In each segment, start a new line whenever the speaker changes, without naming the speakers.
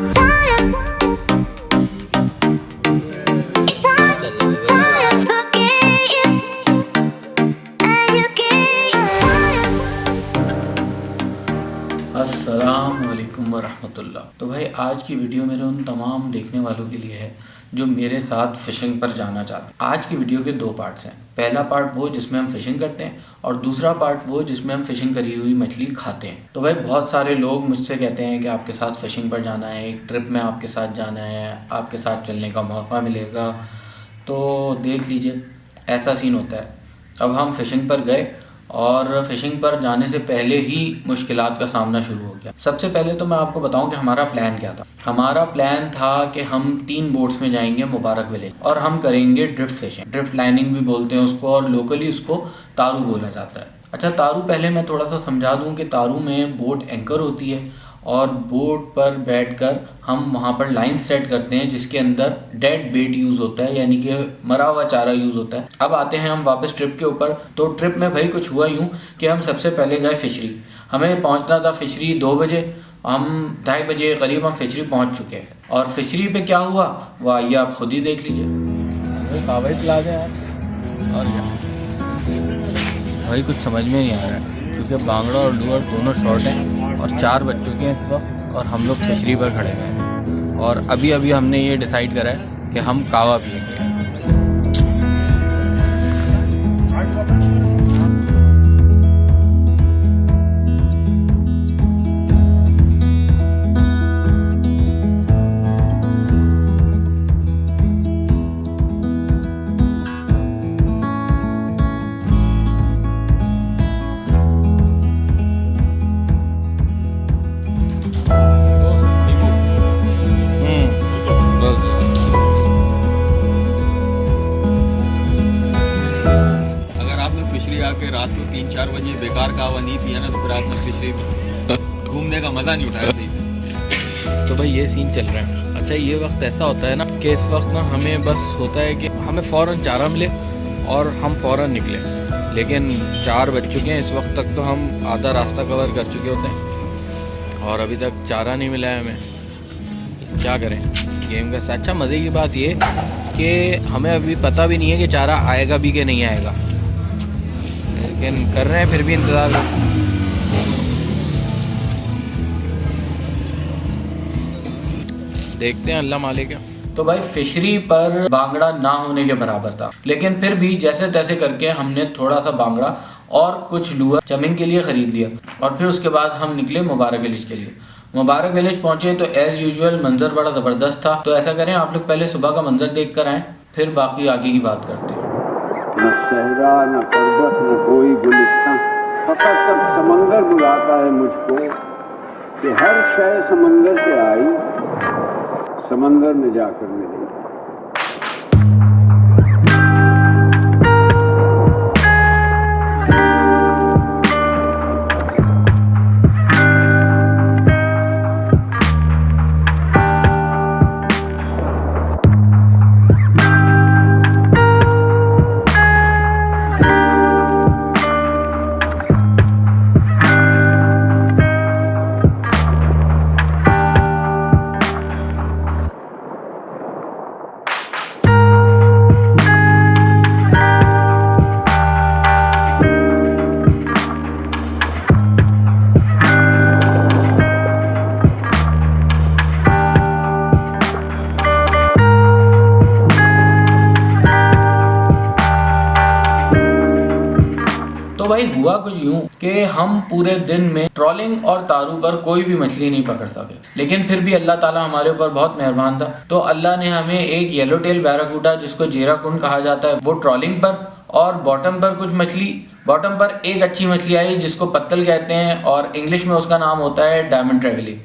अस्सलामुअलैकुम वरहमतुल्लाह। तो भाई आज की वीडियो मेरे उन तमाम देखने वालों के लिए है जो मेरे साथ फ़िशिंग पर जाना चाहते हैं। आज की वीडियो के दो पार्ट्स हैं। पहला पार्ट वो जिसमें हम फ़िशिंग करते हैं और दूसरा पार्ट वो जिसमें हम फ़िशिंग करी हुई मछली खाते हैं। तो भाई बहुत सारे लोग मुझसे कहते हैं कि आपके साथ फ़िशिंग पर जाना है, एक ट्रिप में आपके साथ जाना है, आपके साथ चलने का मौका मिलेगा। तो देख लीजिए ऐसा सीन होता है। अब हम फ़िशिंग पर गए और फ़िशिंग पर जाने से पहले ही मुश्किलात का सामना शुरू हो गया। सबसे पहले तो मैं आपको बताऊं कि हमारा प्लान क्या था। हमारा प्लान था कि हम 3 बोट्स में जाएंगे मुबारक विलेज और हम करेंगे ड्रिफ्ट फिशिंग, ड्रिफ्ट लाइनिंग भी बोलते हैं उसको और लोकली उसको तारू बोला जाता है। अच्छा, तारू पहले मैं थोड़ा सा समझा दूं कि तारू में बोट एंकर होती है और बोट पर बैठकर हम वहाँ पर लाइन सेट करते हैं जिसके अंदर डेड बेट यूज़ होता है, यानी कि मरा हुआ चारा यूज़ होता है। अब आते हैं हम वापस ट्रिप के ऊपर। तो ट्रिप में भाई कुछ हुआ यूँ कि हम सबसे पहले गए फिशरी। हमें पहुँचना था फिशरी 2 बजे, हम 2:30 बजे करीब हम फिशरी पहुँच चुके हैं। और फिशरी पे क्या हुआ वह ये आप खुद ही देख लीजिए। कावड़ प्लाजा है और क्या भाई कुछ समझ में नहीं आ रहा है क्योंकि बांगड़ा और लूअर दोनों शॉर्ट हैं और 4 बज चुके हैं इस वक्त और हम लोग फिशरी पर खड़े हैं। और अभी हमने ये डिसाइड करा है कि हम कावा पिएंगे।
के रात को 3-4 बजे बेकार कावा नहीं पिया ना तो फिर आपने फिशरी घूमने का मज़ा नहीं उठाया सही से।
तो भाई ये सीन चल रहा है। अच्छा, ये वक्त ऐसा होता है ना कि इस वक्त ना हमें बस होता है कि हमें फ़ौरन चारा मिले और हम फ़ौरन निकले, लेकिन 4 बज चुके हैं। इस वक्त तक तो हम आधा रास्ता कवर कर चुके होते हैं और अभी तक चारा नहीं मिला है हमें। क्या करें गेम का। अच्छा, मज़े की बात ये कि हमें अभी पता भी नहीं है कि चारा आएगा भी कि नहीं आएगा, लेकिन कर रहे हैं फिर भी इंतज़ार। देखते हैं, अल्लाह मालिक है। तो भाई फिशरी पर बांगड़ा ना होने के बराबर था, लेकिन फिर भी जैसे तैसे करके हमने थोड़ा सा बांगड़ा और कुछ लूअर चमिंग के लिए ख़रीद लिया और फिर उसके बाद हम निकले मुबारक विलेज के लिए। मुबारक विलेज पहुँचे तो एज़ यूजुअल मंज़र बड़ा ज़बरदस्त था। तो ऐसा करें आप लोग पहले सुबह का मंज़र देख कर आएँ, फिर बाकी आगे की बात करते हैं।
न सहरा न पर्वत न कोई गुलिस्तां, फकत तब समंदर बुलाता है मुझको कि हर शय समंदर से आई, समंदर में जाकर मिलेगी।
तो भाई हुआ कुछ यूं कि हम पूरे दिन में ट्रॉलिंग और तारू पर कोई भी मछली नहीं पकड़ सके, लेकिन फिर भी अल्लाह ताला हमारे ऊपर बहुत मेहरबान था। तो अल्लाह ने हमें एक येलो टेल बैराकूडा जिसको जेरा कुंड कहा जाता है वो ट्रॉलिंग पर, और बॉटम पर कुछ मछली, बॉटम पर एक अच्छी मछली आई जिसको पत्तल कहते हैं और इंग्लिश में उसका नाम होता है डायमंड ट्रेवली।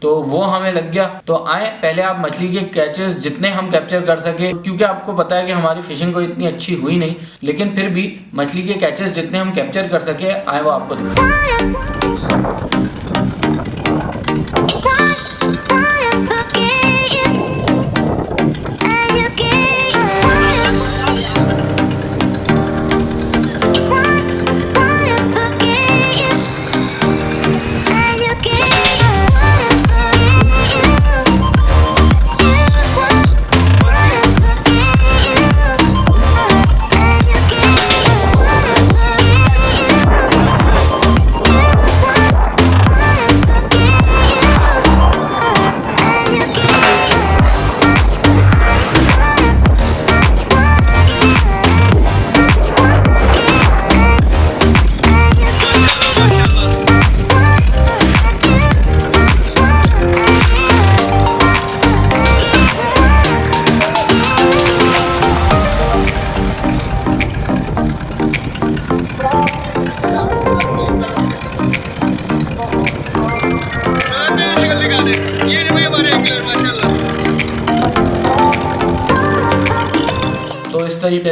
तो वो हमें लग गया। तो आए पहले आप मछली के कैचेस जितने हम कैप्चर कर सके, क्योंकि आपको पता है कि हमारी फिशिंग कोई इतनी अच्छी हुई नहीं, लेकिन फिर भी मछली के कैचेस जितने हम कैप्चर कर सके आए वो आपको दिखाएं।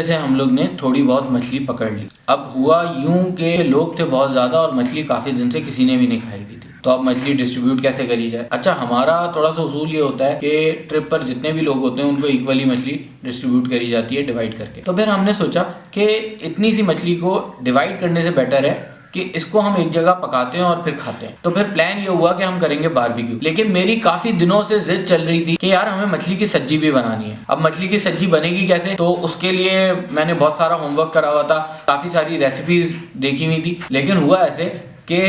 वजह से हम लोग ने थोड़ी बहुत मछली पकड़ ली। अब हुआ यूं कि लोग थे बहुत ज़्यादा और मछली काफ़ी दिन से किसी ने भी नहीं खाई हुई थी, तो अब मछली डिस्ट्रीब्यूट कैसे करी जाए। अच्छा, हमारा थोड़ा सा उसूल ये होता है कि ट्रिप पर जितने भी लोग होते हैं उनको इक्वली मछली डिस्ट्रीब्यूट करी जाती है, डिवाइड करके। तो फिर हमने सोचा कि इतनी सी मछली को डिवाइड करने से बेटर है कि इसको हम एक जगह पकाते हैं और फिर खाते हैं। तो फिर प्लान ये हुआ कि हम करेंगे बारबेक्यू। लेकिन मेरी काफी दिनों से जिद चल रही थी कि यार हमें मछली की सब्जी भी बनानी है। अब मछली की सब्जी बनेगी कैसे, तो उसके लिए मैंने बहुत सारा होमवर्क करा हुआ था, काफी सारी रेसिपीज देखी हुई थी। लेकिन हुआ ऐसे कि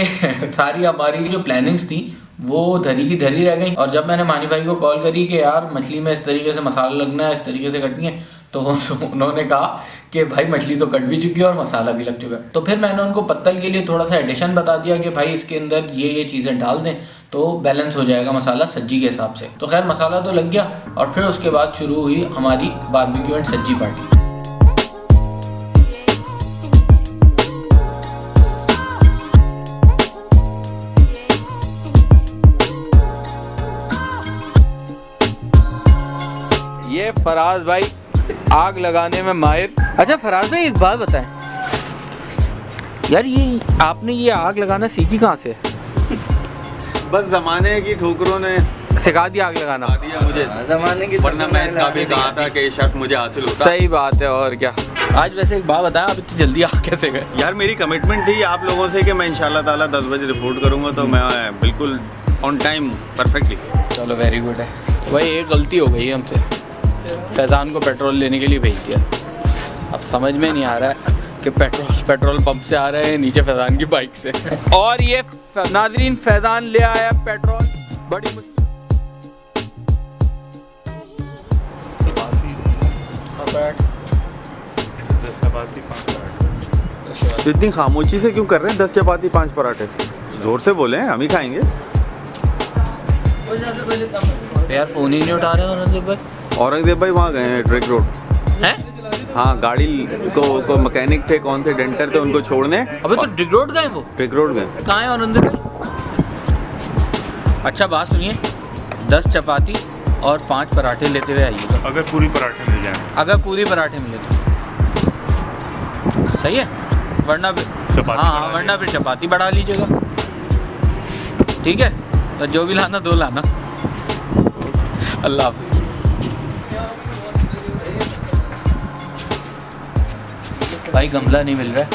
सारी हमारी जो प्लानिंग्स थी वो धरी की धरी रह गई। और जब मैंने मानी भाई को कॉल करी कि यार मछली में इस तरीके से मसाला लगना है, इस तरीके से कटनी है, तो उन्होंने कहा कि भाई मछली तो कट भी चुकी है और मसाला भी लग चुका है। तो फिर मैंने उनको पत्तल के लिए थोड़ा सा एडिशन बता दिया कि भाई इसके अंदर ये चीज़ें डाल दें तो बैलेंस हो जाएगा मसाला सज्जी के हिसाब से। तो खैर मसाला तो लग गया और फिर उसके बाद शुरू हुई हमारी बारबेक्यू एंड सज्जी पार्टी। ये फराज भाई आग लगाने में माहिर। अच्छा फराज भाई एक बात बताएं यार, ये आपने ये आग लगाना सीखी कहाँ से?
बस जमाने की ठोकरों ने
सिखा दिया आग लगाना।
दिया मुझे
जमाने की,
वरना मैं इसका भी कहा था कि ये शर्त मुझे हासिल होता।
सही बात है, और क्या। आज वैसे एक बात बताएं, आप इतनी जल्दी आ कैसे गए?
यार मेरी कमिटमेंट थी आप लोगों से कि मैं इंशाल्लाह ताला 10 बजे रिपोर्ट करूंगा, तो मैं बिल्कुल ऑन टाइम परफेक्टली।
चलो वेरी गुड है। भाई एक गलती हो गई है हमसे, फैज़ान को पेट्रोल लेने के लिए भेज दिया। अब समझ में नहीं आ रहा है कि पेट्रोल पंप से आ रहे हैं नीचे फैज़ान की बाइक से। और ये नाज़रीन फैज़ान ले आया पेट्रोल बड़ी मुश्किल।
इतनी खामोशी से क्यों कर रहे हैं? 10 चपाती 5 पराठे, जोर से बोले, हम ही खाएंगे।
यार फ़ोन ही नहीं उठा रहे
औरंगजेब भाई वहाँ गए हैं ट्रिक रोड
हैं?
हाँ, गाड़ी को मैकेनिक थे, कौन थे डेंटर थे, उनको छोड़ने।
अबे तो ट्रिक रोड गए वो?
ट्रिक रोड गए।
कहाँ है औरंगजेब भाई? अच्छा बात सुनिए, 10 चपाती और 5 पराठे लेते हुए आइएगा।
अगर पूरी पराठे मिल जाए।
अगर पूरी पराठे मिले तो सही है, वरना हाँ वरना फिर चपाती बढ़ा लीजिएगा, ठीक है? तो जो भी लाना 2 लाना। अल्लाह हाफ़िज़। भाई गमला नहीं मिल रहा है,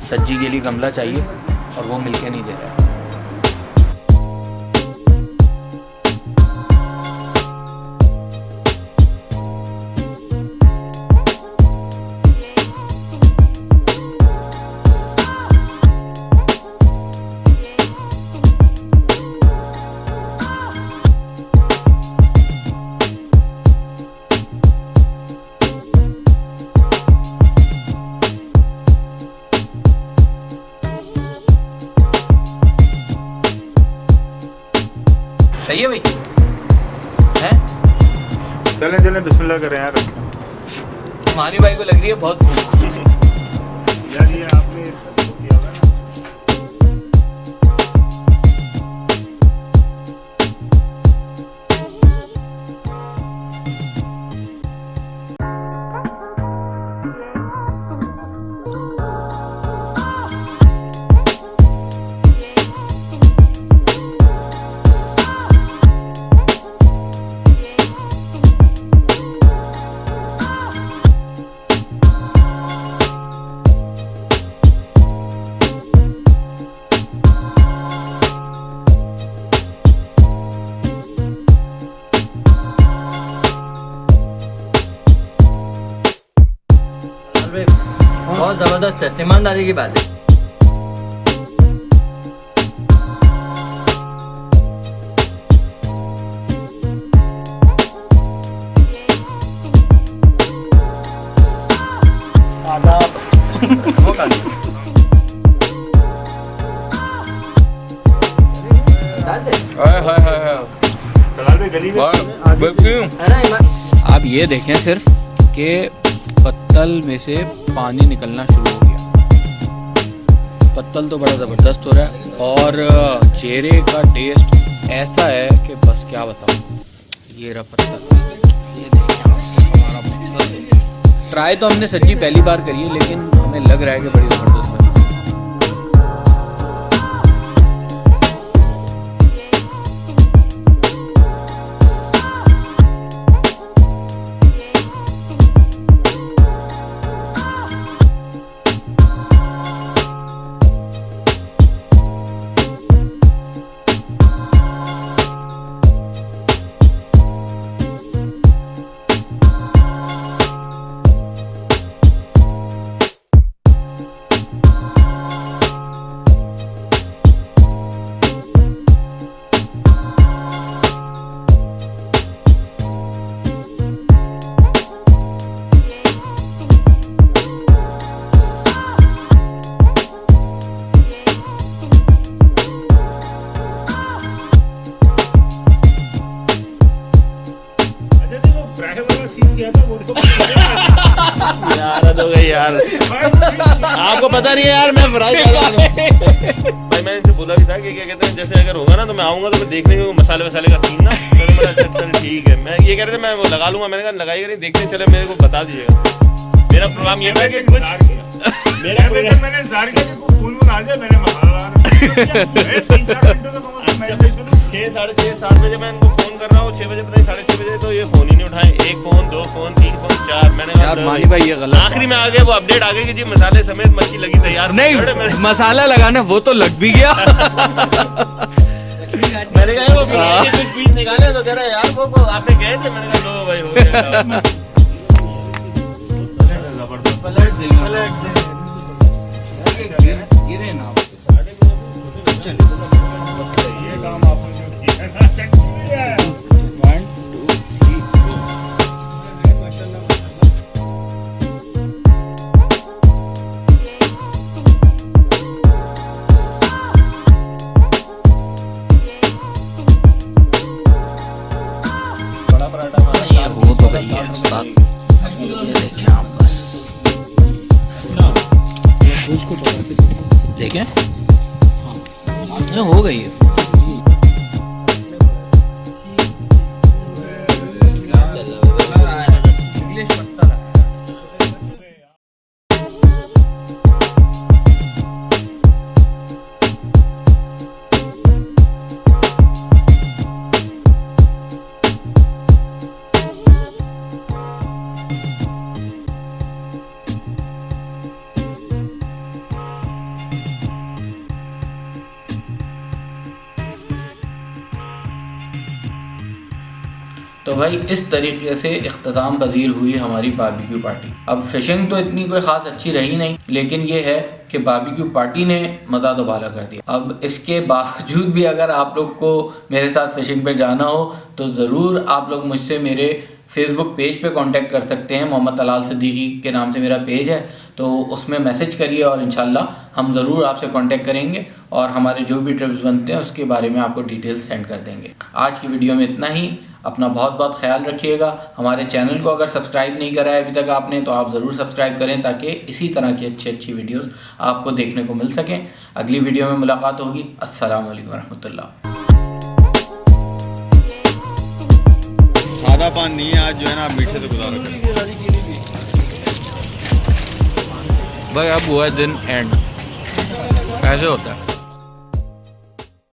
सज्जी के लिए गमला चाहिए और वो मिल के नहीं दे रहा है। सही है भाई, हैं?
चलें चलें बिस्मिल्लाह करें यार।
मानी भाई को लग रही है बहुत भूख।
यार ये आपने किया हुआ है ना।
बहुत जबरदस्त है, ईमानदारी की बात है।
आप ये देखें सिर्फ कि पत्तल में से पानी निकलना शुरू हो गया। पत्तल तो बड़ा ज़बरदस्त हो रहा है और चेहरे का टेस्ट ऐसा है कि बस क्या बताऊँ। ये रहा पत्तल, ये देखें हमारा पत्तल। ट्राई तो हमने सच्ची पहली बार करी है, लेकिन हमें लग रहा है कि बड़ी ज़बरदस्त बनी है।
अच्छा देखो फ्राई वाला सीन क्या था वो तो
यार हो गई यार, आपको पता नहीं है यार, मैं फ्राई कर रहा हूं। भाई मैंने इनसे बोला भी था कि क्या कहते हैं, जैसे अगर होगा ना तो मैं आऊंगा तो मैं देखने को मसाले वसाले का सीन ना, तो मैंने अच्छा चल ठीक है। मैं ये कह रहे थे मैं वो लगा लूंगा, मैंने कहा लगाई करें, देखते चले मेरे को बता दीजिएगा। मेरा प्रोग्राम ये था कि कुछ
मेरा मैंने इंतजार किया कि फूल आ जाए, मैंने मसाला 3-4 घंटे तो
6, साढ़े 6, 7 बजे मैं इनको फोन कर रहा हूँ, 6 बजे पता नहीं 6:30 बजे, तो ये फोन ही नहीं उठाए। 1 फोन 2 फोन 3 फोन 4, मैंने कहा मानी भाई ये गलत। आखिरी में आ गए वो अपडेट आ गई कि जी मसाले समेत मच्छी लगी तैयार। नहीं मसाला लगाना वो तो लग भी गया। मैंने कहा वो कुछ पीस निकाले तो कह रहा यार वो आपने गए थे, मैंने कहा लो भाई हो गया।
गिरे ना
ये काम आपने जो किया ना चटनी है।
ये हो तो गई है उस्ताद, ये देखें आप बस देखें, ये हो गई है। तो भाई इस तरीके से इख्तिताम पजीर हुई हमारी बारबेक्यू पार्टी। अब फिशिंग तो इतनी कोई ख़ास अच्छी रही नहीं, लेकिन ये है कि बारबेक्यू पार्टी ने मज़ा दोबारा कर दिया। अब इसके बावजूद भी अगर आप लोग को मेरे साथ फिशिंग पे जाना हो तो ज़रूर आप लोग मुझसे मेरे फेसबुक पेज पे कांटेक्ट कर सकते हैं। मोहम्मद तलाल सिद्दीकी के नाम से मेरा पेज है, तो उसमें मैसेज करिए और इंशाल्लाह हम ज़रूर आपसे कांटेक्ट करेंगे और हमारे जो भी ट्रिप्स बनते हैं उसके बारे में आपको डिटेल्स सेंड कर देंगे। आज की वीडियो में इतना ही। अपना बहुत बहुत ख्याल रखिएगा। हमारे चैनल को अगर सब्सक्राइब नहीं करा है अभी तक आपने तो आप ज़रूर सब्सक्राइब करें ताकि इसी तरह की अच्छी अच्छी वीडियोस आपको देखने को मिल सकें। अगली वीडियो में मुलाकात होगी। अस्सलाम वालेकुम रहमतुल्लाह।
सादा पान नहीं है आज, जो है ना आप मीठे से गुजारा करें।
भाई अब हुआ दिन एंड, कैसे होता है?